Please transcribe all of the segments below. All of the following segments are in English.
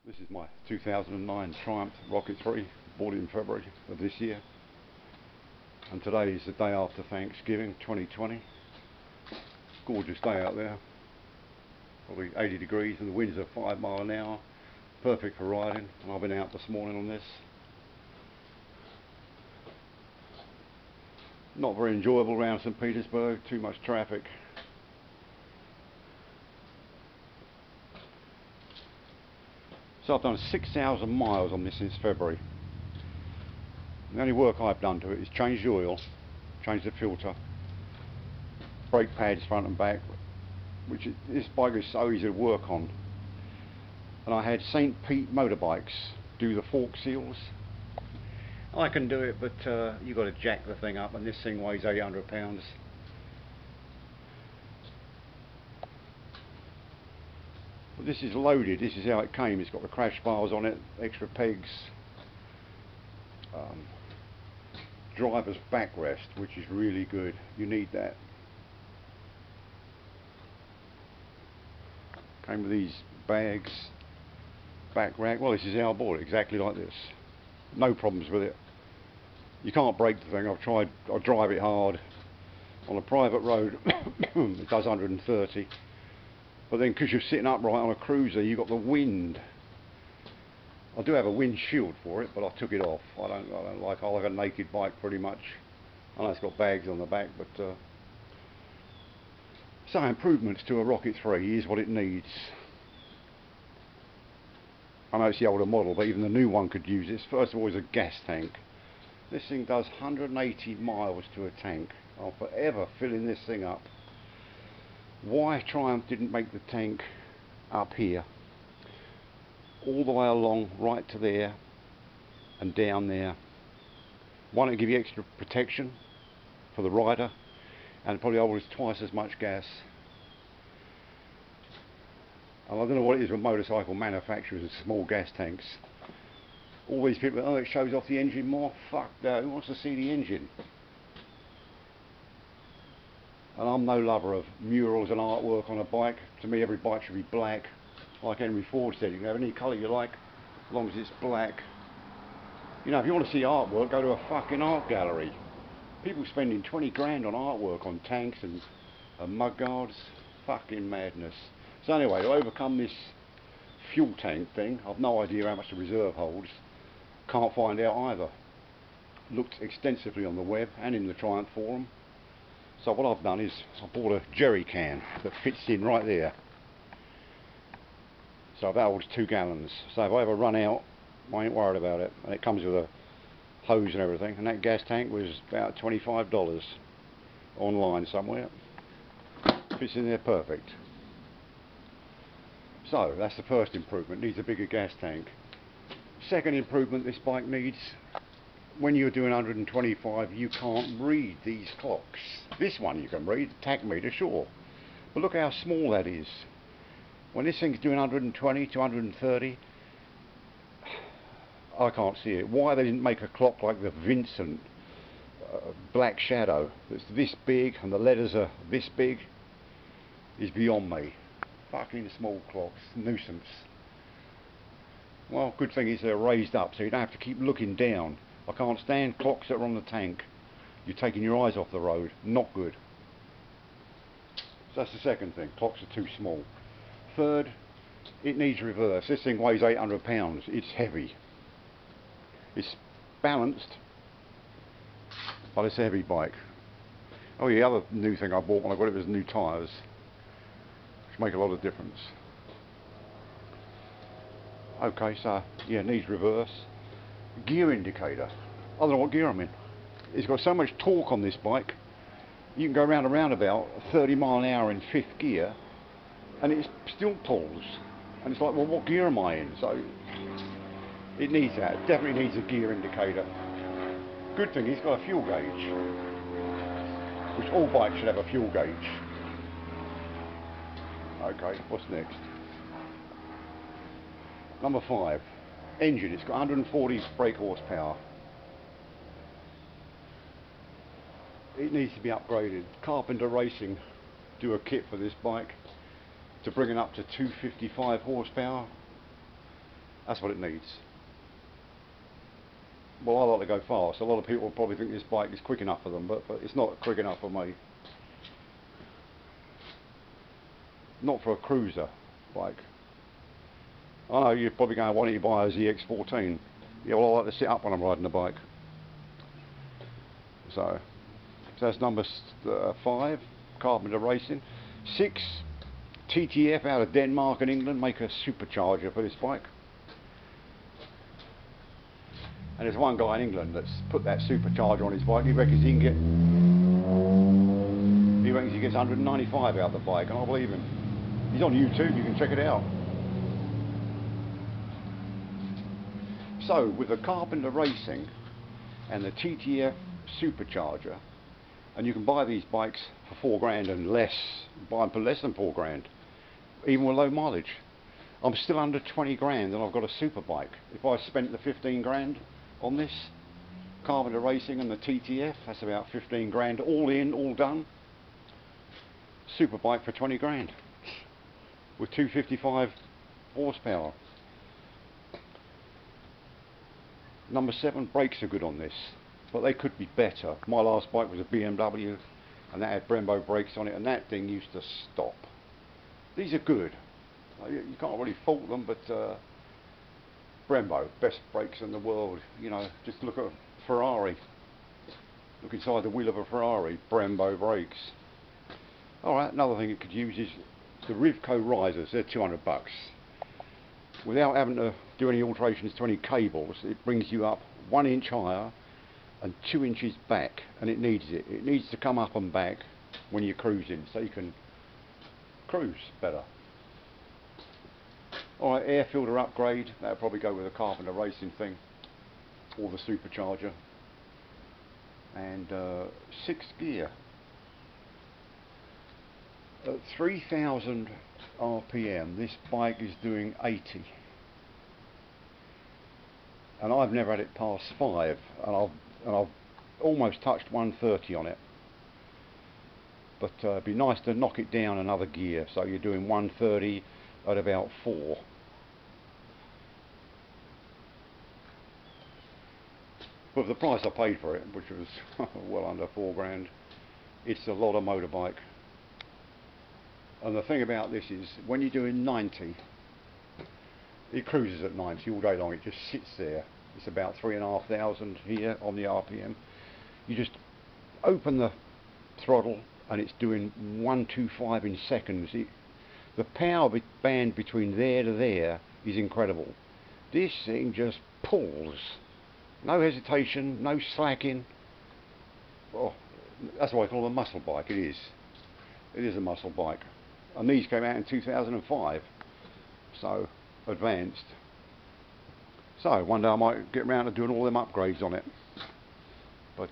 This is my 2009 Triumph Rocket 3, bought it in February of this year. And today is the day after Thanksgiving 2020. Gorgeous day out there. Probably 80 degrees and the winds are 5 miles an hour. Perfect for riding, and I've been out this morning on this. Not very enjoyable around St. Petersburg, too much traffic. So I've done 6,000 miles on this since February. The only work I've done to it is change the oil, change the filter, brake pads front and back, which this bike is so easy to work on. And I had St. Pete Motorbikes do the fork seals. I can do it, but you've got to jack the thing up, and this thing weighs 800 pounds. But this is loaded. This is how it came. It's got the crash bars on it, extra pegs, driver's backrest, which is really good. You need that. Came with these bags, back rack. Well, this is how I bought it, exactly like this. No problems with it. You can't break the thing. I've tried. I drive it hard on a private road. It does 130. But then, because you're sitting upright on a cruiser, you've got the wind. I do have a windshield for it, but I took it off. I don't like. I like a naked bike pretty much. I know it's got bags on the back, but so improvements to a Rocket 3 is what it needs. I know it's the older model, but even the new one could use this. First of all, is a gas tank. This thing does 180 miles to a tank. I'll forever filling this thing up. Why Triumph didn't make the tank up here, all the way along, right to there and down there? Why don't give you extra protection for the rider, and probably holds twice as much gas? And I don't know what it is with motorcycle manufacturers and small gas tanks. All these people, oh, it shows off the engine more. Fuck no, who wants to see the engine? And I'm no lover of murals and artwork on a bike. To me, every bike should be black. Like Henry Ford said, you can have any colour you like, as long as it's black. You know, if you want to see artwork, go to a fucking art gallery. People spending 20 grand on artwork on tanks and mudguards. Fucking madness. So anyway, to overcome this fuel tank thing, I've no idea how much the reserve holds. Can't find out either. Looked extensively on the web and in the Triumph forum. So what I've done is I bought a jerry can that fits in right there. So that holds 2 gallons. So if I ever run out, I ain't worried about it. And it comes with a hose and everything. And that gas tank was about $25 online somewhere. Fits in there perfect. So that's the first improvement. Needs a bigger gas tank. Second improvement this bike needs, when you're doing 125, you can't read these clocks. This one you can read, tach meter, sure. But look how small that is. When this thing's doing 120 to 130, I can't see it. Why they didn't make a clock like the Vincent Black Shadow that's this big and the letters are this big is beyond me. Fucking small clocks, nuisance. Well, good thing is they're raised up, so you don't have to keep looking down. I can't stand clocks that are on the tank. You're taking your eyes off the road. Not good. So that's the second thing. Clocks are too small. Third, it needs reverse. This thing weighs 800 pounds. It's heavy. It's balanced, but it's a heavy bike. Oh yeah, the other new thing I bought when I got it was new tyres, which make a lot of difference. Okay, so yeah, it needs reverse. Gear indicator. I don't know what gear I'm in. It's got so much torque on this bike. You can go around a roundabout 30 miles an hour in 5th gear and it still pulls. And it's like, well, what gear am I in? So it needs that. It definitely needs a gear indicator. Good thing it's got a fuel gauge, which all bikes should have a fuel gauge. Okay, what's next? Number 5. Engine. It's got 140 brake horsepower. It needs to be upgraded. Carpenter Racing do a kit for this bike to bring it up to 255 horsepower. That's what it needs. Well, I like to go fast. A lot of people probably think this bike is quick enough for them, but it's not quick enough for me. Not for a cruiser bike. I know you're probably going to want to buy a ZX14. Yeah, well, I like to sit up when I'm riding the bike. So that's number 5, Carpenter Racing. 6, TTF out of Denmark and England make a supercharger for this bike. And there's one guy in England that's put that supercharger on his bike. He reckons he gets 195 out of the bike, and I believe him. He's on YouTube, you can check it out. So with the Carpenter Racing and the TTF Supercharger, and you can buy these bikes for 4 grand and less, buy them for less than 4 grand, even with low mileage. I'm still under 20 grand and I've got a super bike. If I spent the 15 grand on this Carpenter Racing and the TTF, that's about 15 grand all in, all done. Super bike for 20 grand with 255 horsepower. Number 7, brakes are good on this, but they could be better. My last bike was a BMW and that had Brembo brakes on it, and that thing used to stop. These are good. You can't really fault them, but Brembo, best brakes in the world. You know, just look at a Ferrari. Look inside the wheel of a Ferrari, Brembo brakes. Alright, another thing you could use is the Rivco Risers. They're 200 bucks. Without having to do any alterations to any cables, it brings you up 1 inch higher and 2 inches back, and it needs it. It needs to come up and back when you're cruising, so you can cruise better. Alright, air filter upgrade, that'll probably go with a Carpenter Racing thing, or the Supercharger. And 6th gear. At 3,000 RPM, this bike is doing 80. And I've never had it past 5, and I've almost touched 130 on it. But it'd be nice to knock it down another gear, so you're doing 130 at about 4. But for the price I paid for it, which was well under 4 grand, it's a lot of motorbike. And the thing about this is, when you're doing 90, it cruises at 90 all day long. It just sits there. It's about 3,500 here on the RPM. You just open the throttle and it's doing 125 in seconds. The power band between there to there is incredible. This thing just pulls. No hesitation, no slacking. Oh, that's why I call it a muscle bike. It is. It is a muscle bike. And these came out in 2005, so advanced. So one day I might get around to doing all them upgrades on it. But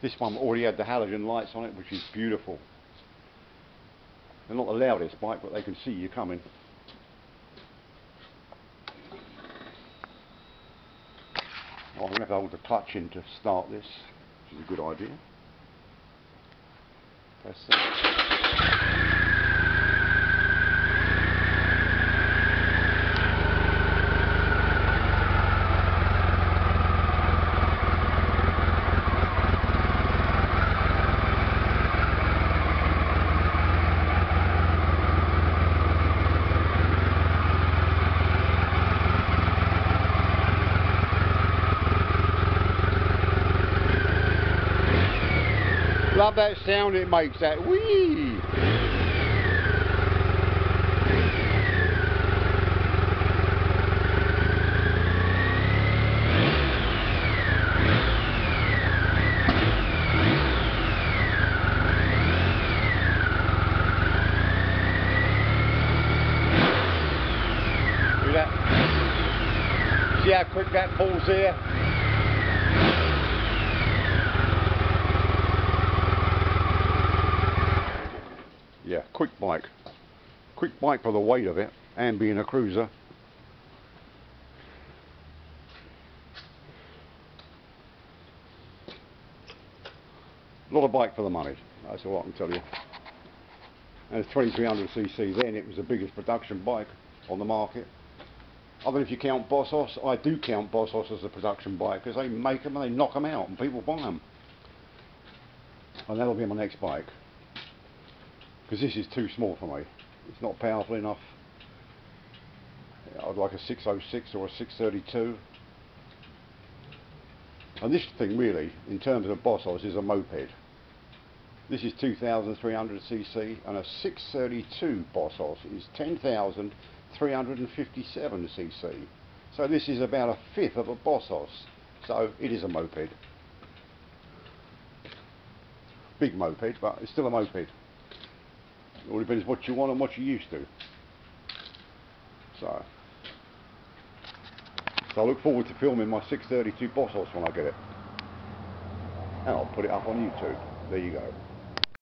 this one already had the halogen lights on it, which is beautiful. They're not the loudest bike, but they can see you coming. I'm going to have to hold the clutch in to start this, which is a good idea. Press that. Love that sound it makes, that whee! See that? See how quick that pulls there? Yeah, quick bike. Quick bike for the weight of it and being a cruiser. A lot of bike for the money, that's all I can tell you. and it's 2300cc. Then it was the biggest production bike on the market. I don't know if you count Bossos. I do count Bossos as a production bike because they make them and they knock them out and people buy them. And that'll be my next bike, because this is too small for me. It's not powerful enough. I'd like a 606 or a 632. And this thing really, in terms of Bossos, is a moped. This is 2300cc, and a 632 Bossos is 10,357cc. So this is about a fifth of a Bossos. So it is a moped. Big moped, but it's still a moped. It all depends what you want and what you're used to. So I look forward to filming my 632 Bossos when I get it. And I'll put it up on YouTube. There you go.